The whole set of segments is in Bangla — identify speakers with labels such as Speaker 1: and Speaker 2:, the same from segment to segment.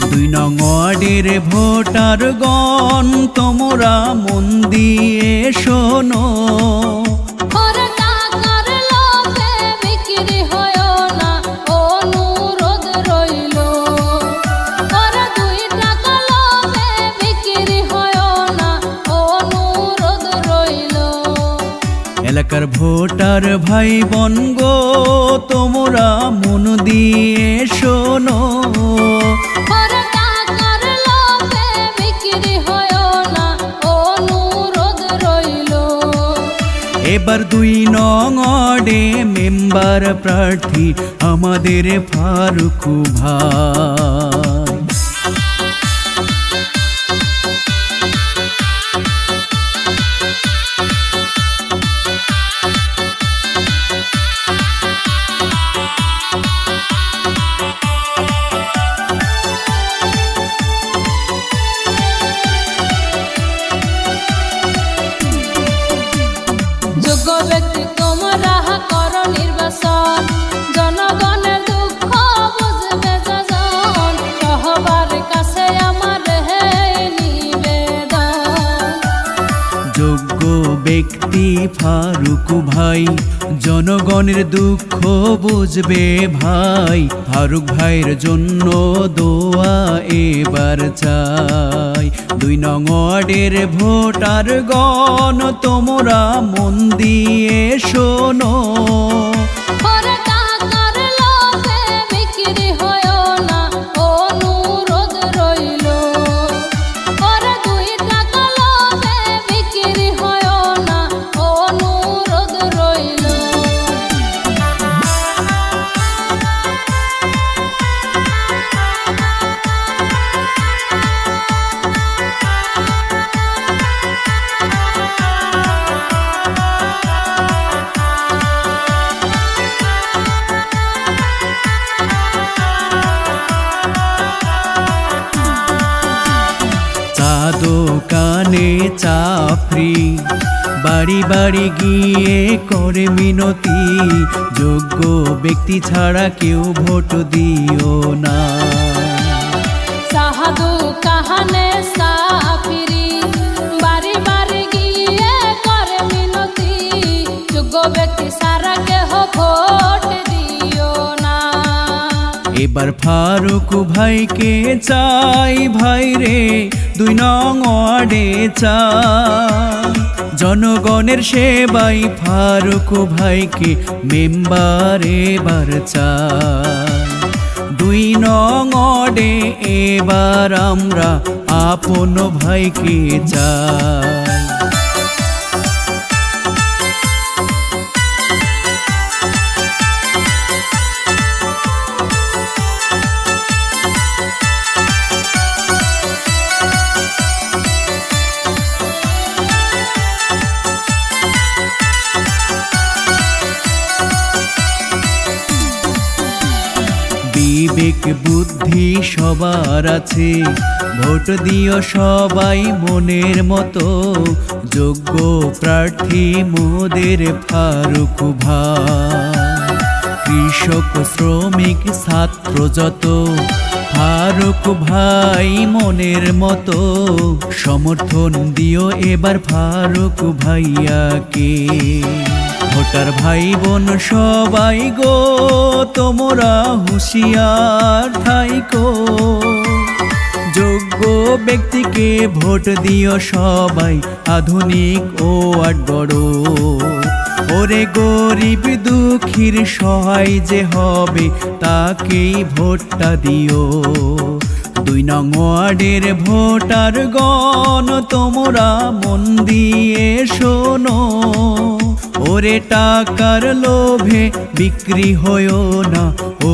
Speaker 1: দুই নং ওয়ার্ডের ভোটারগণ তোমরা মন দিয়ে শোনো, এলাকার ভোটার ভাই বোন গো তোমরা মন দিয়ে শোনো, এবার ২ নং ওয়ার্ডে মেম্বার প্রার্থী আমাদের ফারুক ভাই।
Speaker 2: যোগ্য ব্যক্তি তোমরা করো নির্বাচন, জনগণের দুঃখ বুঝবে যজন, সবার কাছে আমার নিবেদন।
Speaker 1: যোগ্য ব্যক্তি ফারুক ভাই জনগণের দুঃখ বুঝবে ভাই, ফারুক ভাইয়ের জন্য দোয়া এবার চাই। ২ নং ওয়ার্ডের ভোটারগণ তোমরা মন দিয়ে শোনো, দোকানে চা ফ্রি, বাড়ি বাড়ি গিয়ে করে মিনতি, যোগ্য ব্যক্তি ছাড়া কেউ ভোট দিও না।
Speaker 2: সাহাদু কাহানে চা ফ্রি, বাড়ি বাড়ি গিয়ে করে মিনতি, যোগ্য ব্যক্তি ছাড়া কেউ ভোট দিও না।
Speaker 1: এবার ফারুক ভাইকে চাই ভাই রে ২ নং ওয়ার্ডে চাই, জনগণের সেবাই ফারুক ভাইকে মেম্বার এবার চাই। ২ নং ওয়ার্ডে এবার আমরা আপন ভাইকে চাই। বিবেক বুদ্ধি সবার আছে, ভোট দিও সবাই মনের মতো, যোগ্য প্রার্থী মোদের ফারুক ভাই। কৃষক শ্রমিক ছাত্র যত ফারুক ভাই মনের মতো, সমর্থন দিও এবার ফারুক ভাইয়াকে। ভোটার ভাই বোন সবাই গো তোমরা হুঁশিয়ার থাইকো, যোগ্য ব্যক্তিকে ভোট দিও সবাই আধুনিক ও বড়, ওরে গরিব দুঃখীর সহায় যে হবে তাকেই ভোটটা দিও। ২ নং ওয়ার্ডের ভোটারগণ তোমরা মন দিয়ে শোনো, ওরে টাকার লোভে বিক্রি হয়ো না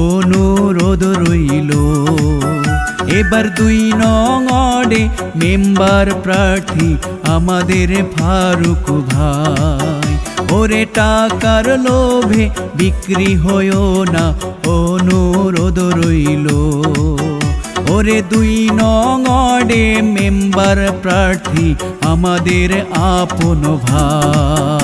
Speaker 1: অনুরোধ রইল। এবার ২ নং ওয়ার্ডে মেম্বার প্রার্থী আমাদের ফারুক ভাই, ওরে টাকার লোভে বিক্রি হয়ো না অনুরোধ রইল। ওরে ২ নং ওয়ার্ডে মেম্বার প্রার্থী আমাদের আপন ভাই।